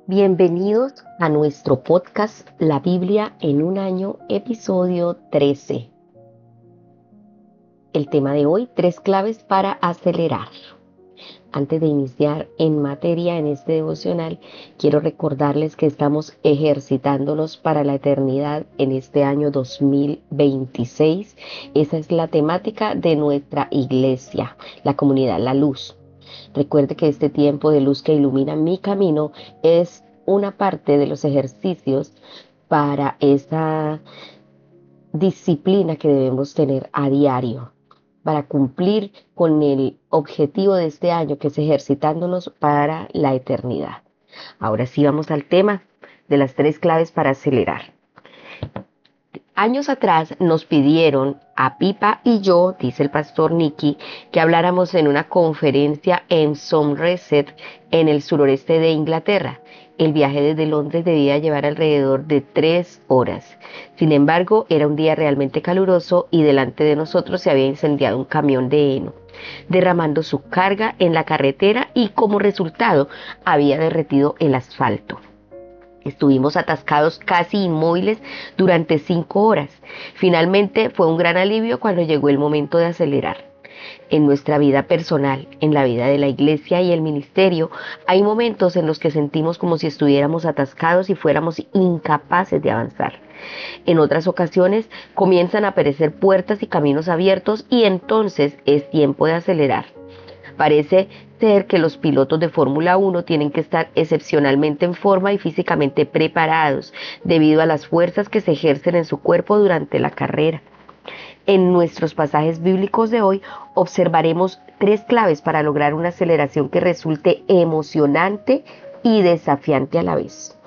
Bienvenidos a nuestro podcast La Biblia en un año, episodio 13. El tema de hoy, 3 claves para acelerar. Antes de iniciar en materia en este devocional, quiero recordarles que estamos ejercitándonos para la eternidad en este año 2026. Esa es la temática de nuestra iglesia, la comunidad La Luz. Recuerde que este tiempo de luz que ilumina mi camino es una parte de los ejercicios para esa disciplina que debemos tener a diario para cumplir con el objetivo de este año, que es ejercitándonos para la eternidad. Ahora sí vamos al tema de las 3 claves para acelerar. Años atrás nos pidieron a Pipa y yo, dice el pastor Nicky, que habláramos en una conferencia en Somerset, en el sureste de Inglaterra. El viaje desde Londres debía llevar alrededor de 3 horas. Sin embargo, era un día realmente caluroso y delante de nosotros se había incendiado un camión de heno, derramando su carga en la carretera y como resultado había derretido el asfalto. Estuvimos atascados casi inmóviles durante 5 horas. Finalmente fue un gran alivio cuando llegó el momento de acelerar. En nuestra vida personal, en la vida de la iglesia y el ministerio, hay momentos en los que sentimos como si estuviéramos atascados y fuéramos incapaces de avanzar. En otras ocasiones comienzan a aparecer puertas y caminos abiertos y entonces es tiempo de acelerar. Parece ser que los pilotos de Fórmula 1 tienen que estar excepcionalmente en forma y físicamente preparados debido a las fuerzas que se ejercen en su cuerpo durante la carrera. En nuestros pasajes bíblicos de hoy observaremos 3 claves para lograr una aceleración que resulte emocionante y desafiante a la vez.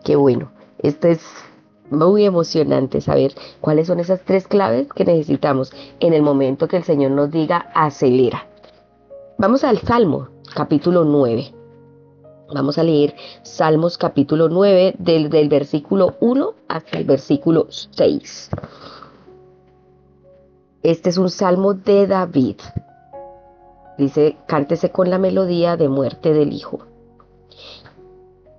Qué bueno, esto es muy emocionante saber cuáles son esas 3 claves que necesitamos en el momento que el Señor nos diga acelera. Vamos al Salmo, capítulo 9. Vamos a leer Salmos capítulo 9 del versículo 1 hasta el versículo 6. Este es un salmo de David. Dice, cántese con la melodía de muerte del hijo.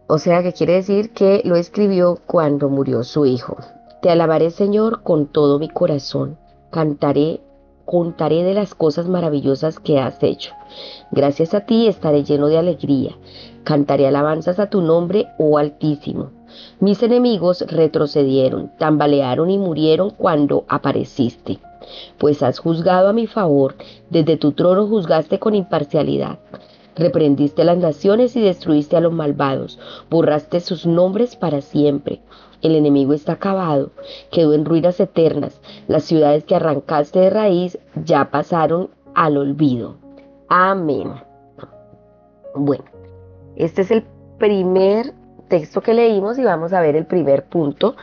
O sea que quiere decir que lo escribió cuando murió su hijo. Te alabaré, Señor, con todo mi corazón. Contaré de las cosas maravillosas que has hecho. Gracias a ti estaré lleno de alegría. Cantaré alabanzas a tu nombre, oh Altísimo. Mis enemigos retrocedieron, tambalearon y murieron cuando apareciste. Pues has juzgado a mi favor, desde tu trono juzgaste con imparcialidad. Reprendiste a las naciones y destruiste a los malvados, borraste sus nombres para siempre. El enemigo está acabado, quedó en ruinas eternas. Las ciudades que arrancaste de raíz ya pasaron al olvido. Amén. Bueno, este es el primer texto que leímos y vamos a ver el primer punto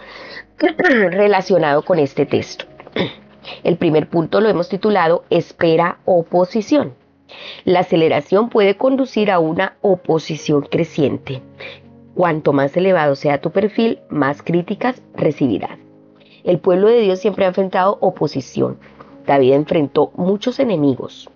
relacionado con este texto. El primer punto lo hemos titulado Espera oposición. La aceleración puede conducir a una oposición creciente. Cuanto más elevado sea tu perfil, más críticas recibirás. El pueblo de Dios siempre ha enfrentado oposición. David enfrentó muchos enemigos.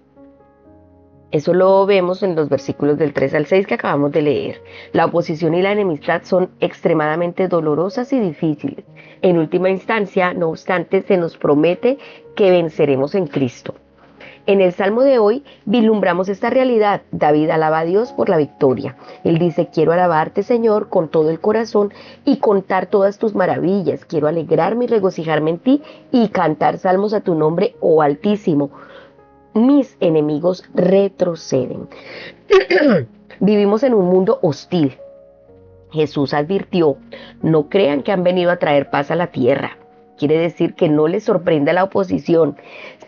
Eso lo vemos en los versículos del 3 al 6 que acabamos de leer. La oposición y la enemistad son extremadamente dolorosas y difíciles. En última instancia, no obstante, se nos promete que venceremos en Cristo. En el Salmo de hoy vislumbramos esta realidad. David alaba a Dios por la victoria. Él dice, quiero alabarte, Señor, con todo el corazón y contar todas tus maravillas. Quiero alegrarme y regocijarme en ti y cantar salmos a tu nombre, oh Altísimo. Mis enemigos retroceden. Vivimos en un mundo hostil. Jesús advirtió, no crean que han venido a traer paz a la tierra. Quiere decir que no les sorprenda la oposición.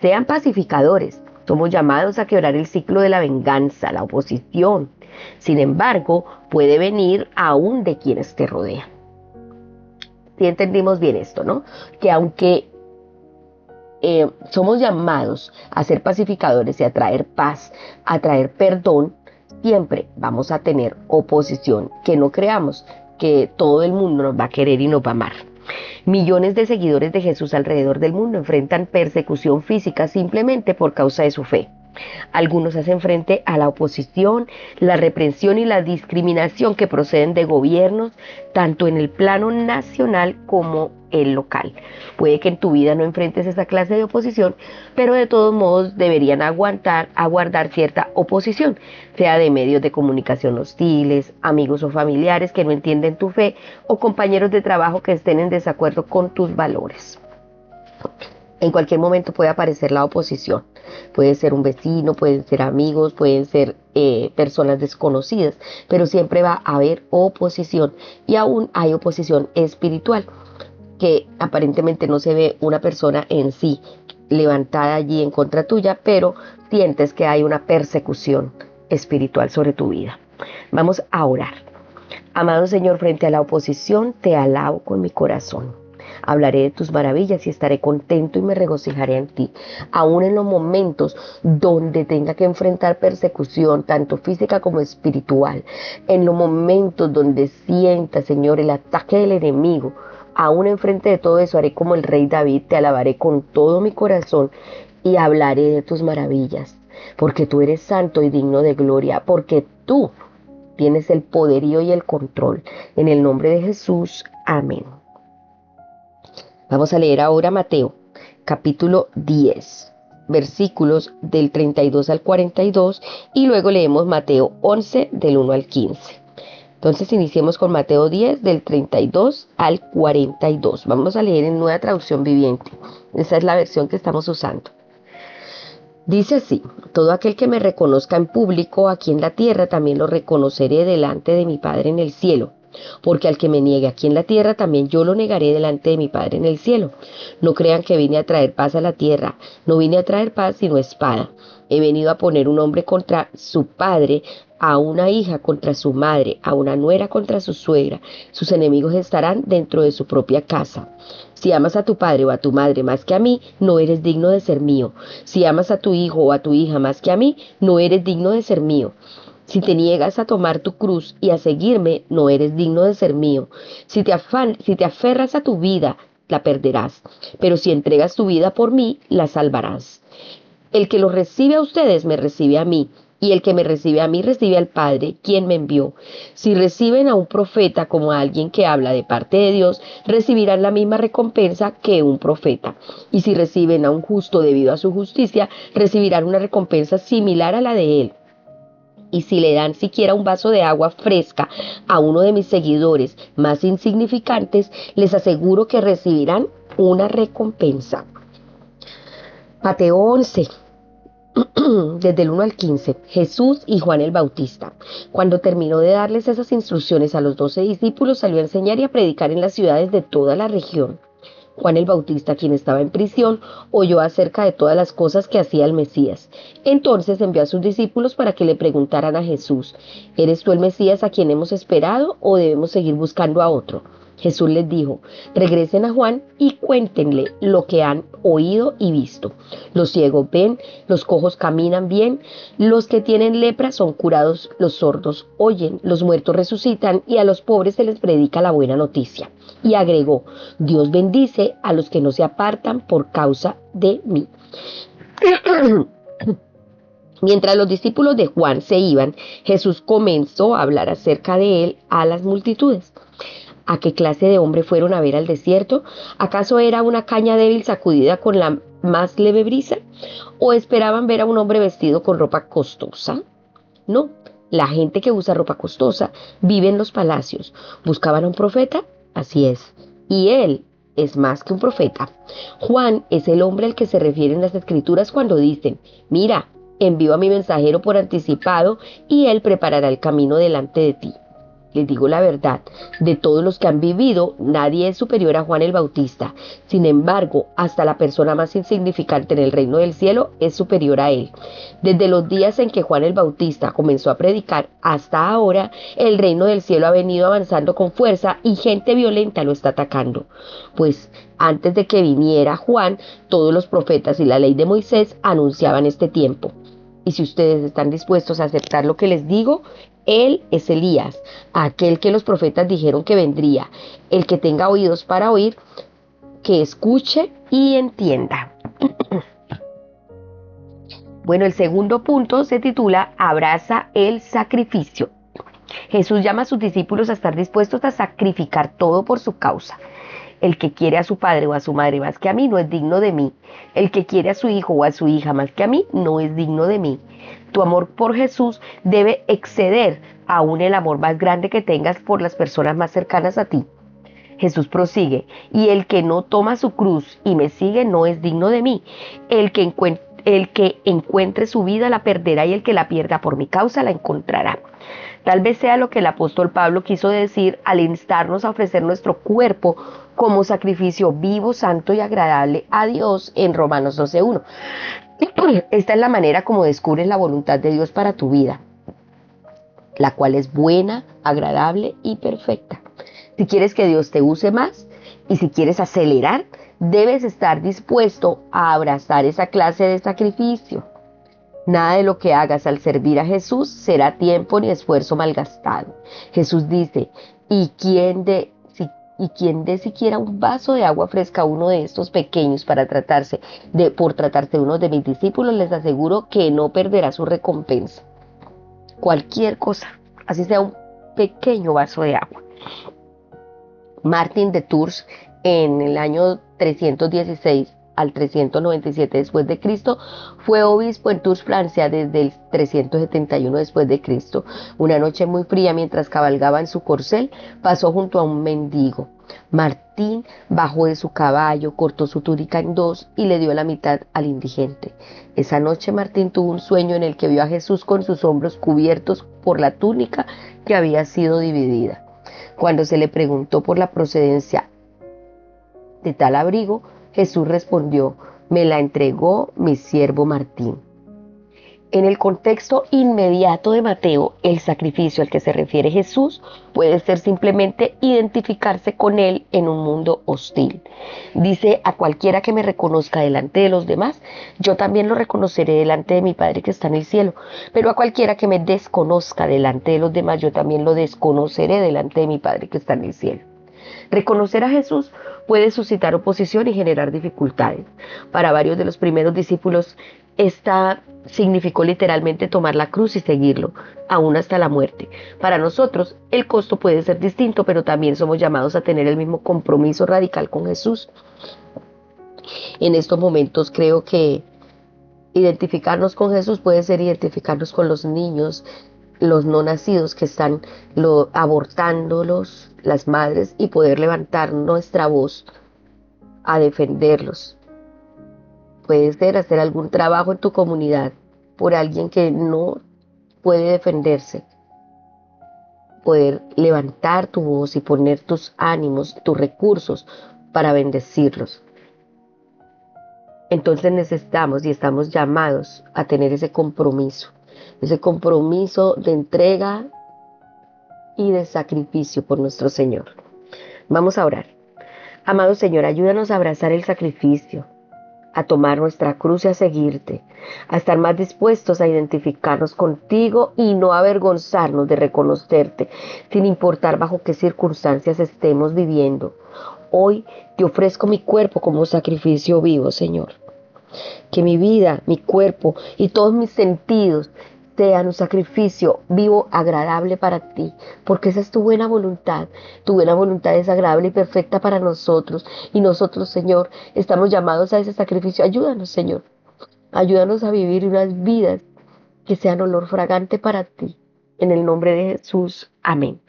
Sean pacificadores. Somos llamados a quebrar el ciclo de la venganza, la oposición. Sin embargo, puede venir aún de quienes te rodean. Si entendimos bien esto, ¿no? Que aunque somos llamados a ser pacificadores y a traer paz, a traer perdón, siempre vamos a tener oposición. Que no creamos que todo el mundo nos va a querer y nos va a amar. Millones de seguidores de Jesús alrededor del mundo enfrentan persecución física simplemente por causa de su fe. Algunos hacen frente a la oposición, la reprensión y la discriminación que proceden de gobiernos, tanto en el plano nacional como el local. Puede que en tu vida no enfrentes esa clase de oposición, pero de todos modos deberían aguardar cierta oposición, sea de medios de comunicación hostiles, amigos o familiares que no entienden tu fe o compañeros de trabajo que estén en desacuerdo con tus valores. En cualquier momento puede aparecer la oposición. Puede ser un vecino, pueden ser amigos, pueden ser personas desconocidas, pero siempre va a haber oposición y aún hay oposición espiritual, que aparentemente no se ve una persona en sí levantada allí en contra tuya, pero sientes que hay una persecución espiritual sobre tu vida. Vamos a orar. Amado Señor, frente a la oposición, te alabo con mi corazón. Hablaré de tus maravillas y estaré contento y me regocijaré en ti. Aún en los momentos donde tenga que enfrentar persecución, tanto física como espiritual, en los momentos donde sienta, Señor, el ataque del enemigo, aún enfrente de todo eso haré como el rey David, te alabaré con todo mi corazón y hablaré de tus maravillas, porque tú eres santo y digno de gloria, porque tú tienes el poderío y el control. En el nombre de Jesús, amén. Vamos a leer ahora Mateo, capítulo 10, versículos del 32 al 42 y luego leemos Mateo 11 del 1 al 15. Entonces iniciemos con Mateo 10 del 32 al 42. Vamos a leer en Nueva Traducción Viviente. Esa es la versión que estamos usando. Dice así: todo aquel que me reconozca en público aquí en la tierra, también lo reconoceré delante de mi Padre en el cielo. Porque al que me niegue aquí en la tierra, también yo lo negaré delante de mi Padre en el cielo. No crean que vine a traer paz a la tierra. No vine a traer paz, sino espada. He venido a poner un hombre contra su padre, a una hija contra su madre, a una nuera contra su suegra. Sus enemigos estarán dentro de su propia casa. Si amas a tu padre o a tu madre más que a mí, no eres digno de ser mío. Si amas a tu hijo o a tu hija más que a mí, no eres digno de ser mío. Si te niegas a tomar tu cruz y a seguirme, no eres digno de ser mío. Si te aferras a tu vida, la perderás. Pero si entregas tu vida por mí, la salvarás. El que los recibe a ustedes, me recibe a mí. Y el que me recibe a mí, recibe al Padre, quien me envió. Si reciben a un profeta como a alguien que habla de parte de Dios, recibirán la misma recompensa que un profeta. Y si reciben a un justo debido a su justicia, recibirán una recompensa similar a la de él. Y si le dan siquiera un vaso de agua fresca a uno de mis seguidores más insignificantes, les aseguro que recibirán una recompensa. Mateo 11, desde el 1 al 15. Jesús y Juan el Bautista. Cuando terminó de darles esas instrucciones a los 12 discípulos, salió a enseñar y a predicar en las ciudades de toda la región. Juan el Bautista, quien estaba en prisión, oyó acerca de todas las cosas que hacía el Mesías. Entonces envió a sus discípulos para que le preguntaran a Jesús: ¿eres tú el Mesías a quien hemos esperado o debemos seguir buscando a otro? Jesús les dijo: regresen a Juan y cuéntenle lo que han oído y visto. Los ciegos ven, los cojos caminan bien, los que tienen lepra son curados, los sordos oyen, los muertos resucitan y a los pobres se les predica la buena noticia. Y agregó: Dios bendice a los que no se apartan por causa de mí. Mientras los discípulos de Juan se iban, Jesús comenzó a hablar acerca de él a las multitudes. ¿A qué clase de hombre fueron a ver al desierto? ¿Acaso era una caña débil sacudida con la más leve brisa? ¿O esperaban ver a un hombre vestido con ropa costosa? No, la gente que usa ropa costosa vive en los palacios. ¿Buscaban a un profeta? Así es. Y él es más que un profeta. Juan es el hombre al que se refieren las escrituras cuando dicen: mira, envío a mi mensajero por anticipado y él preparará el camino delante de ti. Les digo la verdad, de todos los que han vivido, nadie es superior a Juan el Bautista. Sin embargo, hasta la persona más insignificante en el reino del cielo es superior a él. Desde los días en que Juan el Bautista comenzó a predicar hasta ahora, el reino del cielo ha venido avanzando con fuerza y gente violenta lo está atacando. Pues antes de que viniera Juan, todos los profetas y la ley de Moisés anunciaban este tiempo. Y si ustedes están dispuestos a aceptar lo que les digo, él es Elías, aquel que los profetas dijeron que vendría. El que tenga oídos para oír, que escuche y entienda. Bueno, el segundo punto se titula Abraza el sacrificio. Jesús llama a sus discípulos a estar dispuestos a sacrificar todo por su causa. El que quiere a su padre o a su madre más que a mí no es digno de mí. El que quiere a su hijo o a su hija más que a mí no es digno de mí. Tu amor por Jesús debe exceder aún el amor más grande que tengas por las personas más cercanas a ti. Jesús prosigue, y el que no toma su cruz y me sigue no es digno de mí. El que encuentre su vida la perderá y el que la pierda por mi causa la encontrará. Tal vez sea lo que el apóstol Pablo quiso decir al instarnos a ofrecer nuestro cuerpo como sacrificio vivo, santo y agradable a Dios en Romanos 12:1. Esta es la manera como descubres la voluntad de Dios para tu vida, la cual es buena, agradable y perfecta. Si quieres que Dios te use más y si quieres acelerar, debes estar dispuesto a abrazar esa clase de sacrificio. Nada de lo que hagas al servir a Jesús será tiempo ni esfuerzo malgastado. Jesús dice, ¿y quién dé siquiera un vaso de agua fresca a uno de estos pequeños por tratarse de uno de mis discípulos? Les aseguro que no perderá su recompensa. Cualquier cosa, así sea un pequeño vaso de agua. Martín de Tours, en el año 316 al 397 después de Cristo, fue obispo en Tours, Francia, desde el 371 después de Cristo. Una noche muy fría, mientras cabalgaba en su corcel, pasó junto a un mendigo. Martín bajó de su caballo, cortó su túnica en dos y le dio la mitad al indigente. Esa noche Martín tuvo un sueño en el que vio a Jesús con sus hombros cubiertos por la túnica que había sido dividida. Cuando se le preguntó por la procedencia de tal abrigo, Jesús respondió, me la entregó mi siervo Martín. En el contexto inmediato de Mateo, el sacrificio al que se refiere Jesús puede ser simplemente identificarse con él en un mundo hostil. Dice, a cualquiera que me reconozca delante de los demás, yo también lo reconoceré delante de mi Padre que está en el cielo. Pero a cualquiera que me desconozca delante de los demás, yo también lo desconoceré delante de mi Padre que está en el cielo. Reconocer a Jesús puede suscitar oposición y generar dificultades. Para varios de los primeros discípulos, esta significó literalmente tomar la cruz y seguirlo, aún hasta la muerte. Para nosotros, el costo puede ser distinto, pero también somos llamados a tener el mismo compromiso radical con Jesús. En estos momentos creo que identificarnos con Jesús puede ser identificarnos con los niños, los no nacidos que están abortándolos, las madres, y poder levantar nuestra voz a defenderlos. Puede ser hacer algún trabajo en tu comunidad por alguien que no puede defenderse. Poder levantar tu voz y poner tus ánimos, tus recursos para bendecirlos. Entonces necesitamos y estamos llamados a tener ese compromiso de entrega y de sacrificio por nuestro Señor. Vamos a orar. Amado Señor, ayúdanos a abrazar el sacrificio, a tomar nuestra cruz y a seguirte, a estar más dispuestos a identificarnos contigo y no avergonzarnos de reconocerte, sin importar bajo qué circunstancias estemos viviendo. Hoy te ofrezco mi cuerpo como sacrificio vivo, Señor. Que mi vida, mi cuerpo y todos mis sentidos sean un sacrificio vivo, agradable para ti, porque esa es tu buena voluntad. Tu buena voluntad es agradable y perfecta para nosotros. Y nosotros, Señor, estamos llamados a ese sacrificio. Ayúdanos, Señor. Ayúdanos a vivir unas vidas que sean olor fragante para ti. En el nombre de Jesús. Amén.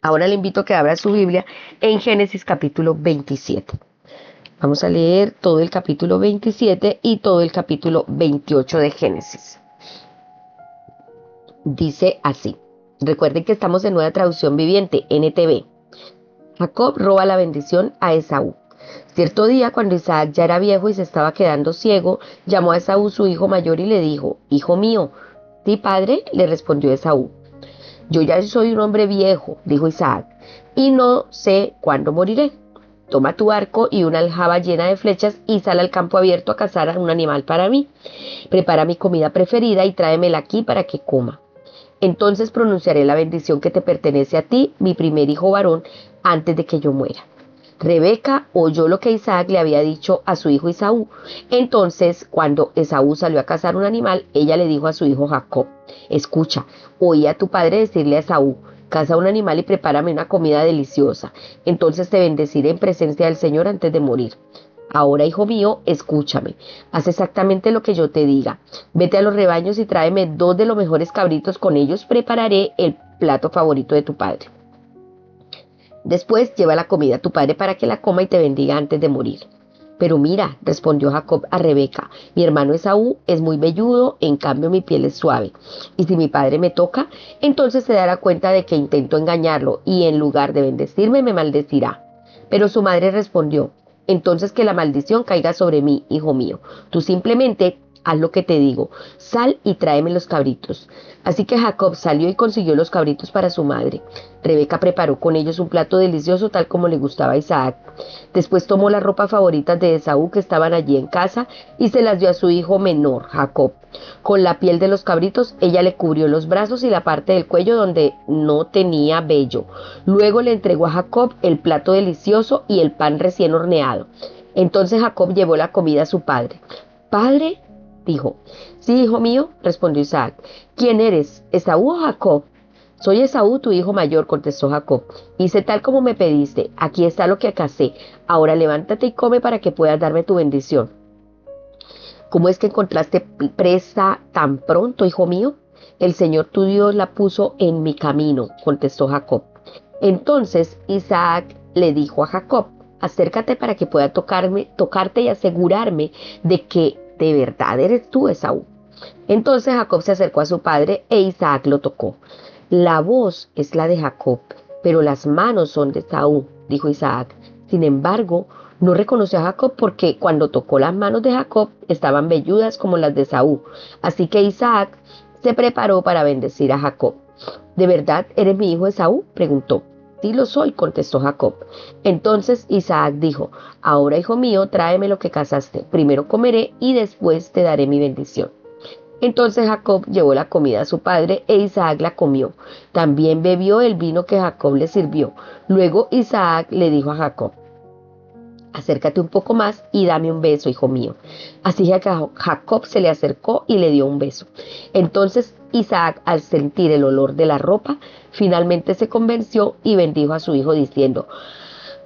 Ahora le invito a que abra su Biblia en Génesis capítulo 27. Vamos a leer todo el capítulo 27 y todo el capítulo 28 de Génesis. Dice así. Recuerden que estamos en Nueva Traducción Viviente, NTV. Jacob roba la bendición a Esaú. Cierto día, cuando Isaac ya era viejo y se estaba quedando ciego, llamó a Esaú su hijo mayor y le dijo, «Hijo mío». «Sí, padre», le respondió Esaú. «Yo ya soy un hombre viejo», dijo Isaac, «y no sé cuándo moriré. Toma tu arco y una aljaba llena de flechas y sal al campo abierto a cazar a un animal para mí. Prepara mi comida preferida y tráemela aquí para que coma. Entonces pronunciaré la bendición que te pertenece a ti, mi primer hijo varón, antes de que yo muera». Rebeca oyó lo que Isaac le había dicho a su hijo Esaú. Entonces, cuando Esaú salió a cazar un animal, ella le dijo a su hijo Jacob: escucha, oí a tu padre decirle a Esaú: caza un animal y prepárame una comida deliciosa. Entonces te bendeciré en presencia del Señor antes de morir. Ahora, hijo mío, escúchame. Haz exactamente lo que yo te diga. Vete a los rebaños y tráeme 2 de los mejores cabritos. Con ellos prepararé el plato favorito de tu padre. Después lleva la comida a tu padre para que la coma y te bendiga antes de morir. Pero mira, respondió Jacob a Rebeca, mi hermano Esaú es muy velludo, en cambio mi piel es suave. Y si mi padre me toca, entonces se dará cuenta de que intento engañarlo y en lugar de bendecirme me maldecirá. Pero su madre respondió: entonces que la maldición caiga sobre mí, hijo mío. Tú simplemente haz lo que te digo, sal y tráeme los cabritos. Así que Jacob salió y consiguió los cabritos para su madre. Rebeca preparó con ellos un plato delicioso tal como le gustaba a Isaac. Después tomó las ropas favoritas de Esaú que estaban allí en casa y se las dio a su hijo menor, Jacob. Con la piel de los cabritos ella le cubrió los brazos y la parte del cuello donde no tenía vello. Luego le entregó a Jacob el plato delicioso y el pan recién horneado. Entonces Jacob llevó la comida a su padre. «Padre», dijo. «Sí, hijo mío», respondió Isaac. «¿Quién eres, Esaú o Jacob?» «Soy Esaú, tu hijo mayor», contestó Jacob. «Hice tal como me pediste. Aquí está lo que cacé. Ahora levántate y come para que puedas darme tu bendición». «¿Cómo es que encontraste presa tan pronto, hijo mío?» «El Señor tu Dios la puso en mi camino», contestó Jacob. Entonces Isaac le dijo a Jacob: «Acércate para que pueda tocarte y asegurarme de que de verdad eres tú, Esaú». Entonces Jacob se acercó a su padre e Isaac lo tocó. «La voz es la de Jacob, pero las manos son de Esaú», dijo Isaac. Sin embargo, no reconoció a Jacob porque cuando tocó las manos de Jacob estaban velludas como las de Esaú. Así que Isaac se preparó para bendecir a Jacob. «¿De verdad eres mi hijo Esaú?», preguntó. «Sí lo soy», contestó Jacob. Entonces Isaac dijo: «Ahora, hijo mío, tráeme lo que cazaste. Primero comeré y después te daré mi bendición». Entonces Jacob llevó la comida a su padre e Isaac la comió. También bebió el vino que Jacob le sirvió. Luego Isaac le dijo a Jacob: «Acércate un poco más y dame un beso, hijo mío». Así que Jacob se le acercó y le dio un beso. Entonces Isaac, al sentir el olor de la ropa, finalmente se convenció y bendijo a su hijo diciendo: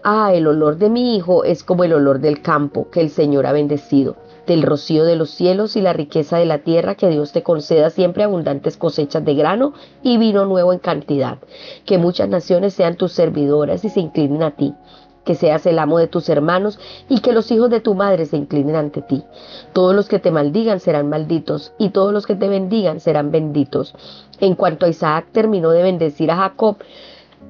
«Ah, el olor de mi hijo es como el olor del campo que el Señor ha bendecido, del rocío de los cielos y la riqueza de la tierra. Que Dios te conceda siempre abundantes cosechas de grano y vino nuevo en cantidad. Que muchas naciones sean tus servidoras y se inclinen a ti. Que seas el amo de tus hermanos y que los hijos de tu madre se inclinen ante ti. Todos los que te maldigan serán malditos y todos los que te bendigan serán benditos». En cuanto a Isaac terminó de bendecir a Jacob,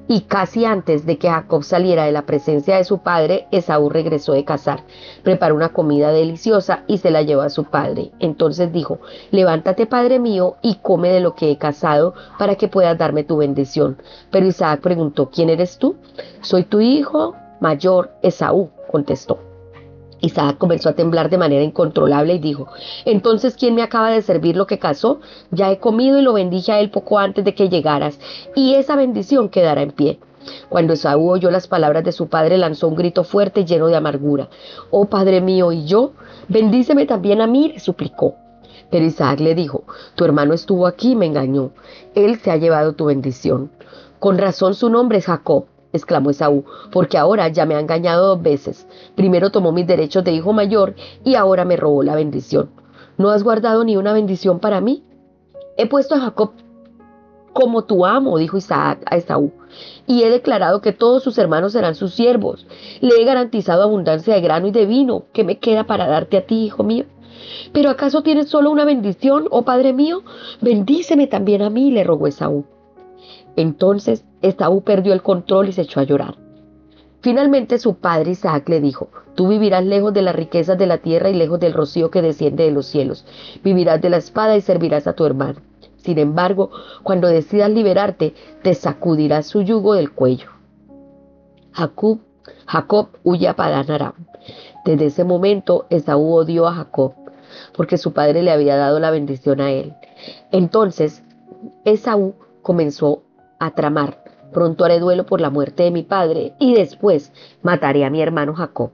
y casi antes de que Jacob saliera de la presencia de su padre, Esaú regresó de cazar. Preparó una comida deliciosa y se la llevó a su padre. Entonces dijo: «Levántate, padre mío, y come de lo que he cazado para que puedas darme tu bendición». Pero Isaac preguntó: «¿Quién eres tú?». «Soy tu hijo mayor, Esaú», contestó. Isaac comenzó a temblar de manera incontrolable y dijo: «Entonces, ¿quién me acaba de servir lo que cazó? Ya he comido y lo bendije a él poco antes de que llegaras, y esa bendición quedará en pie». Cuando Esaú oyó las palabras de su padre, lanzó un grito fuerte y lleno de amargura. «Oh, padre mío, ¿y yo? Bendíceme también a mí», le suplicó. Pero Isaac le dijo: «Tu hermano estuvo aquí y me engañó. Él se ha llevado tu bendición». «Con razón su nombre es Jacob», exclamó Esaú, «porque ahora ya me ha engañado 2 veces. Primero tomó mis derechos de hijo mayor y ahora me robó la bendición. ¿No has guardado ni una bendición para mí? He puesto a Jacob como tu amo», dijo Isaac a Esaú, «y he declarado que todos sus hermanos serán sus siervos. Le he garantizado abundancia de grano y de vino. ¿Qué me queda para darte a ti, hijo mío? ¿Pero acaso tienes solo una bendición, oh padre mío? Bendíceme también a mí», le rogó Esaú. Entonces Esaú perdió el control y se echó a llorar. Finalmente su padre Isaac le dijo: «Tú vivirás lejos de las riquezas de la tierra y lejos del rocío que desciende de los cielos. Vivirás de la espada y servirás a tu hermano. Sin embargo, cuando decidas liberarte, te sacudirás su yugo del cuello». Jacob huye a Padán Aram. Desde ese momento Esaú odió a Jacob, porque su padre le había dado la bendición a él. Entonces Esaú comenzó a tramar Pronto haré duelo por la muerte de mi padre y después mataré a mi hermano Jacob.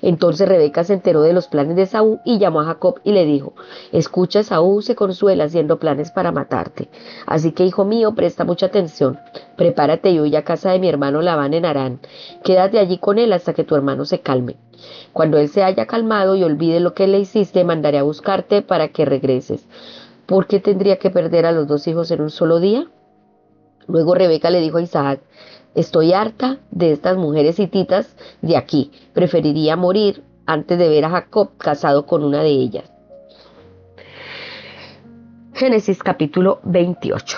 Entonces Rebeca se enteró de los planes de Esaú y llamó a Jacob y le dijo: escucha, Esaú se consuela haciendo planes para matarte. Así que, hijo mío, presta mucha atención. Prepárate y huye a casa de mi hermano Labán en Harán. Quédate allí con él hasta que tu hermano se calme. Cuando él se haya calmado y olvide lo que le hiciste, mandaré a buscarte para que regreses. ¿Por qué tendría que perder a los dos hijos en un solo día? Luego Rebeca le dijo a Isaac: estoy harta de estas mujeres hititas de aquí. Preferiría morir antes de ver a Jacob casado con una de ellas. Génesis capítulo 28.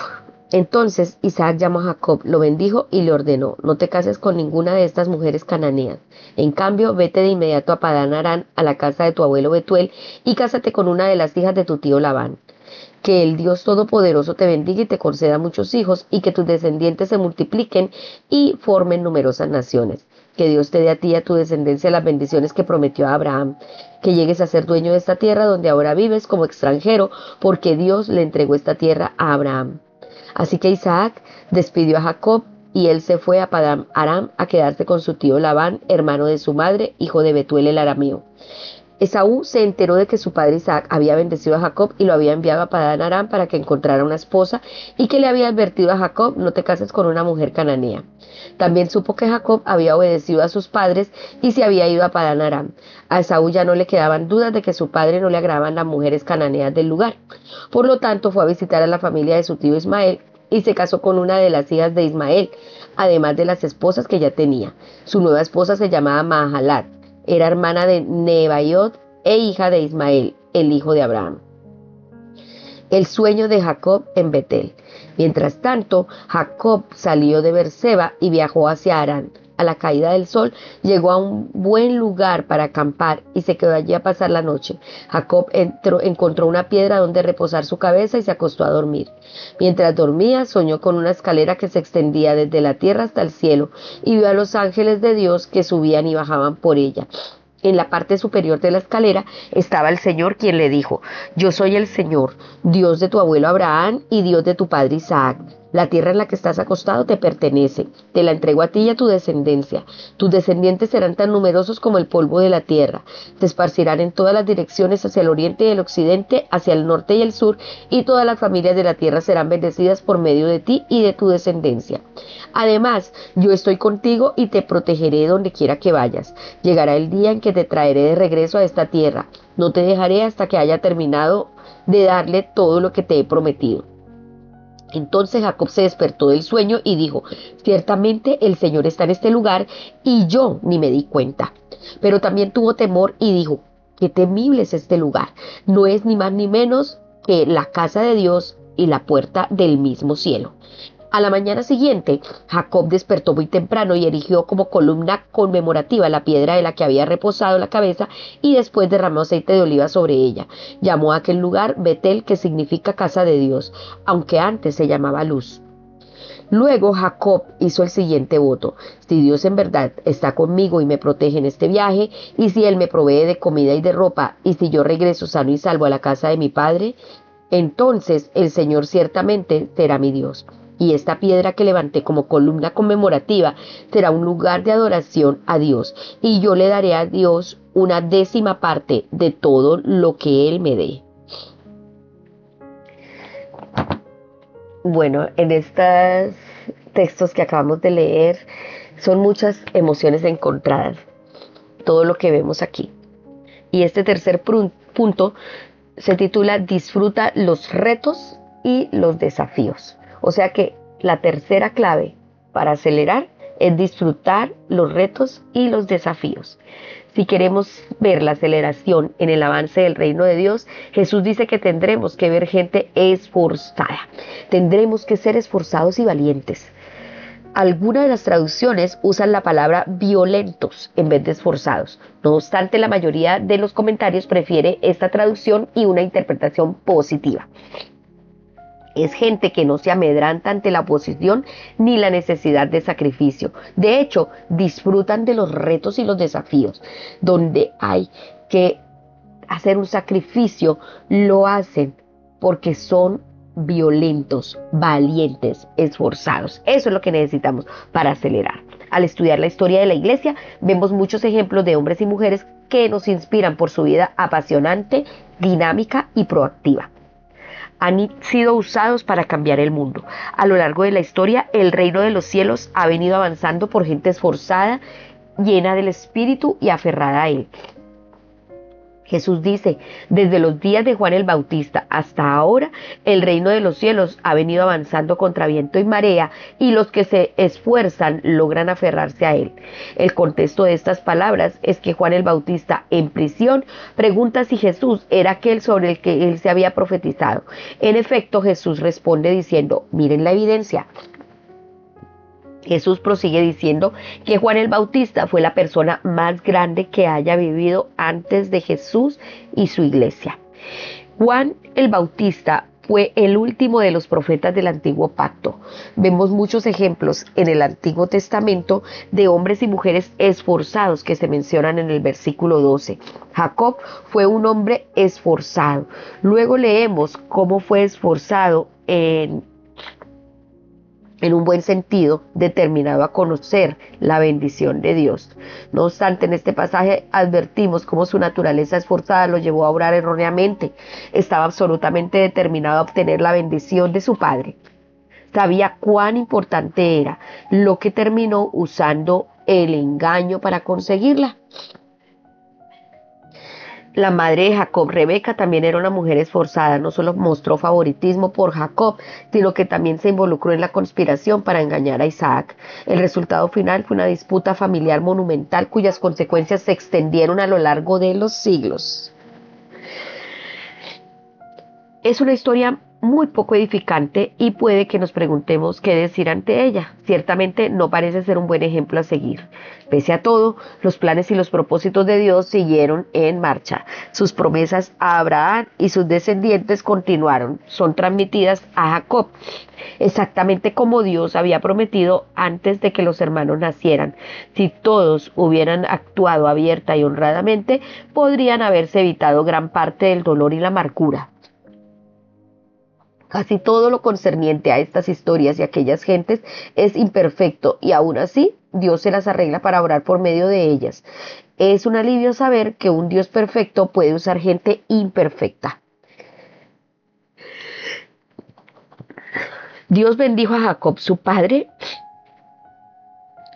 Entonces Isaac llamó a Jacob, lo bendijo y le ordenó: no te cases con ninguna de estas mujeres cananeas. En cambio, vete de inmediato a Padán Aram, a la casa de tu abuelo Betuel, y cásate con una de las hijas de tu tío Labán. Que el Dios Todopoderoso te bendiga y te conceda muchos hijos, y que tus descendientes se multipliquen y formen numerosas naciones. Que Dios te dé a ti y a tu descendencia las bendiciones que prometió a Abraham. Que llegues a ser dueño de esta tierra donde ahora vives como extranjero, porque Dios le entregó esta tierra a Abraham. Así que Isaac despidió a Jacob y él se fue a Padán Aram a quedarse con su tío Labán, hermano de su madre, hijo de Betuel el arameo. Esaú se enteró de que su padre Isaac había bendecido a Jacob y lo había enviado a Padán Aram para que encontrara una esposa, y que le había advertido a Jacob: no te cases con una mujer cananea. También supo que Jacob había obedecido a sus padres y se había ido a Padán Aram. A Esaú ya no le quedaban dudas de que a su padre no le agradaban las mujeres cananeas del lugar. Por lo tanto, fue a visitar a la familia de su tío Ismael y se casó con una de las hijas de Ismael, además de las esposas que ya tenía. Su nueva esposa se llamaba Mahalat. Era hermana de Nebaiot e hija de Ismael, el hijo de Abraham. El sueño de Jacob en Betel. Mientras tanto, Jacob salió de Beerseba y viajó hacia Harán. A la caída del sol, llegó a un buen lugar para acampar y se quedó allí a pasar la noche. Jacob encontró una piedra donde reposar su cabeza y se acostó a dormir. Mientras dormía, soñó con una escalera que se extendía desde la tierra hasta el cielo, y vio a los ángeles de Dios que subían y bajaban por ella. En la parte superior de la escalera estaba el Señor, quien le dijo: yo soy el Señor, Dios de tu abuelo Abraham y Dios de tu padre Isaac. La tierra en la que estás acostado te pertenece. Te la entrego a ti y a tu descendencia. Tus descendientes serán tan numerosos como el polvo de la tierra. Te esparcirán en todas las direcciones, hacia el oriente y el occidente, hacia el norte y el sur, y todas las familias de la tierra serán bendecidas por medio de ti y de tu descendencia. Además, yo estoy contigo y te protegeré donde quiera que vayas. Llegará el día en que te traeré de regreso a esta tierra. No te dejaré hasta que haya terminado de darle todo lo que te he prometido. Entonces Jacob se despertó del sueño y dijo: ciertamente el Señor está en este lugar y yo ni me di cuenta. Pero también tuvo temor y dijo: qué temible es este lugar. No es ni más ni menos que la casa de Dios y la puerta del mismo cielo. A la mañana siguiente, Jacob despertó muy temprano y erigió como columna conmemorativa la piedra de la que había reposado la cabeza, y después derramó aceite de oliva sobre ella. Llamó a aquel lugar Betel, que significa casa de Dios, aunque antes se llamaba Luz. Luego Jacob hizo el siguiente voto: si Dios en verdad está conmigo y me protege en este viaje, y si Él me provee de comida y de ropa, y si yo regreso sano y salvo a la casa de mi padre, entonces el Señor ciertamente será mi Dios. Y esta piedra que levanté como columna conmemorativa será un lugar de adoración a Dios, y yo le daré a Dios una 10ª parte de todo lo que Él me dé. Bueno, en estos textos que acabamos de leer son muchas emociones encontradas, todo lo que vemos aquí. Y este tercer punto se titula: disfruta los retos y los desafíos. O sea que la tercera clave para acelerar es disfrutar los retos y los desafíos. Si queremos ver la aceleración en el avance del reino de Dios, Jesús dice que tendremos que ver gente esforzada. Tendremos que ser esforzados y valientes. Algunas de las traducciones usan la palabra violentos en vez de esforzados. No obstante, la mayoría de los comentarios prefiere esta traducción y una interpretación positiva. Es gente que no se amedranta ante la oposición ni la necesidad de sacrificio. De hecho, disfrutan de los retos y los desafíos. Donde hay que hacer un sacrificio, lo hacen porque son violentos, valientes, esforzados. Eso es lo que necesitamos para acelerar. Al estudiar la historia de la iglesia, vemos muchos ejemplos de hombres y mujeres que nos inspiran por su vida apasionante, dinámica y proactiva. Han sido usados para cambiar el mundo. A lo largo de la historia, el reino de los cielos ha venido avanzando por gente esforzada, llena del Espíritu y aferrada a Él. Jesús dice, desde los días de Juan el Bautista hasta ahora, el reino de los cielos ha venido avanzando contra viento y marea, y los que se esfuerzan logran aferrarse a él. El contexto de estas palabras es que Juan el Bautista, en prisión, pregunta si Jesús era aquel sobre el que él se había profetizado. En efecto, Jesús responde diciendo, miren la evidencia. Jesús prosigue diciendo que Juan el Bautista fue la persona más grande que haya vivido antes de Jesús y su iglesia. Juan el Bautista fue el último de los profetas del Antiguo Pacto. Vemos muchos ejemplos en el Antiguo Testamento de hombres y mujeres esforzados que se mencionan en el versículo 12. Jacob fue un hombre esforzado. Luego leemos cómo fue esforzado en un buen sentido, determinado a conocer la bendición de Dios. No obstante, en este pasaje advertimos cómo su naturaleza esforzada lo llevó a obrar erróneamente. Estaba absolutamente determinado a obtener la bendición de su padre. Sabía cuán importante era, lo que terminó usando el engaño para conseguirla. La madre de Jacob, Rebeca, también era una mujer esforzada. No solo mostró favoritismo por Jacob, sino que también se involucró en la conspiración para engañar a Isaac. El resultado final fue una disputa familiar monumental cuyas consecuencias se extendieron a lo largo de los siglos. Es una historia muy poco edificante y puede que nos preguntemos qué decir ante ella. Ciertamente no parece ser un buen ejemplo a seguir. Pese a todo, los planes y los propósitos de Dios siguieron en marcha. Sus promesas a Abraham y sus descendientes continuaron. Son transmitidas a Jacob, exactamente como Dios había prometido antes de que los hermanos nacieran. Si todos hubieran actuado abierta y honradamente, podrían haberse evitado gran parte del dolor y la amargura. Casi todo lo concerniente a estas historias y aquellas gentes es imperfecto, y aún así Dios se las arregla para orar por medio de ellas. Es un alivio saber que un Dios perfecto puede usar gente imperfecta. Dios bendijo a Jacob, su padre.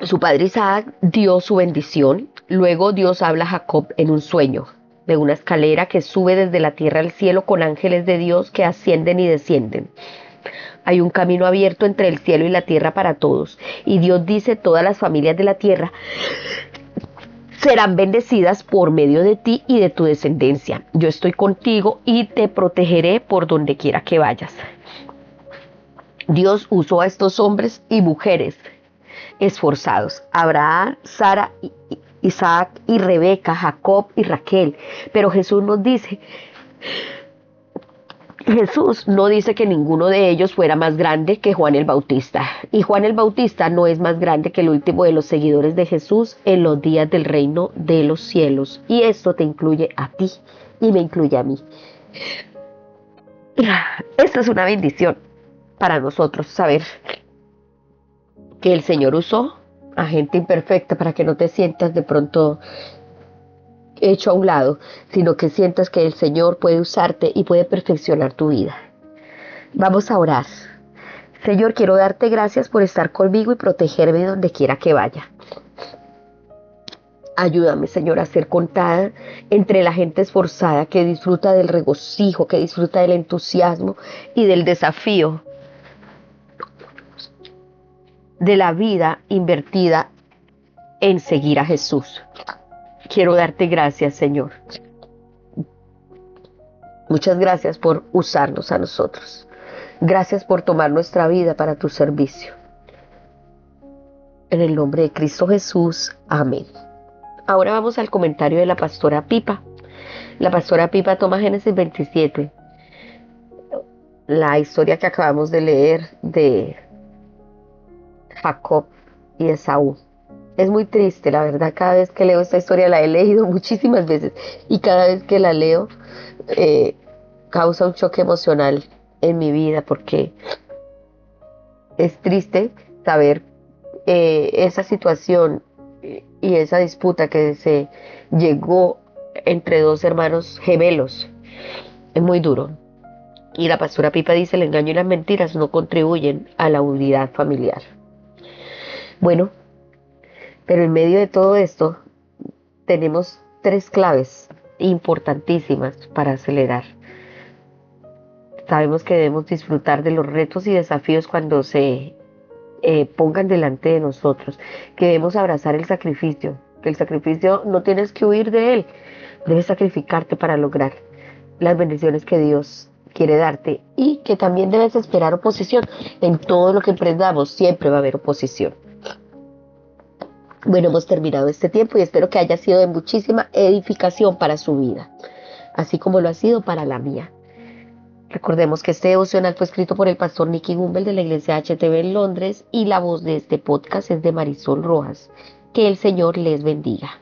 Su padre Isaac dio su bendición. Luego Dios habla a Jacob en un sueño de una escalera que sube desde la tierra al cielo con ángeles de Dios que ascienden y descienden. Hay un camino abierto entre el cielo y la tierra para todos. Y Dios dice, todas las familias de la tierra serán bendecidas por medio de ti y de tu descendencia. Yo estoy contigo y te protegeré por donde quiera que vayas. Dios usó a estos hombres y mujeres esforzados, Abraham, Sara, Isaac y Rebeca, Jacob y Raquel. Pero Jesús no dice que ninguno de ellos fuera más grande que Juan el Bautista. Y Juan el Bautista no es más grande que el último de los seguidores de Jesús en los días del reino de los cielos. Y esto te incluye a ti y me incluye a mí. Esto es una bendición para nosotros, saber que el Señor usó a gente imperfecta para que no te sientas de pronto hecho a un lado, sino que sientas que el Señor puede usarte y puede perfeccionar tu vida. Vamos a orar. Señor, quiero darte gracias por estar conmigo y protegerme donde quiera que vaya. Ayúdame, Señor, a ser contada entre la gente esforzada que disfruta del regocijo, que disfruta del entusiasmo y del desafío de la vida invertida en seguir a Jesús. Quiero darte gracias, Señor. Muchas gracias por usarnos a nosotros. Gracias por tomar nuestra vida para tu servicio. En el nombre de Cristo Jesús. Amén. Ahora vamos al comentario de la pastora Pipa. La pastora Pipa toma Génesis 27, la historia que acabamos de leer de Jacob y Esaú. Es muy triste, la verdad. Cada vez que leo esta historia, la he leído muchísimas veces, y cada vez que la leo causa un choque emocional en mi vida, porque es triste saber esa situación y esa disputa que se llegó entre dos hermanos gemelos. Es muy duro. Y la pastora Pipa dice, el engaño y las mentiras no contribuyen a la unidad familiar. Bueno, pero en medio de todo esto tenemos tres claves importantísimas para acelerar. Sabemos que debemos disfrutar de los retos y desafíos cuando se pongan delante de nosotros, que debemos abrazar el sacrificio, que el sacrificio no tienes que huir de él, debes sacrificarte para lograr las bendiciones que Dios quiere darte y que también debes esperar oposición. En todo lo que emprendamos siempre va a haber oposición. Bueno, hemos terminado este tiempo y espero que haya sido de muchísima edificación para su vida, así como lo ha sido para la mía. Recordemos que este devocional fue escrito por el pastor Nicky Gumbel de la iglesia HTV en Londres y la voz de este podcast es de Marisol Rojas. Que el Señor les bendiga.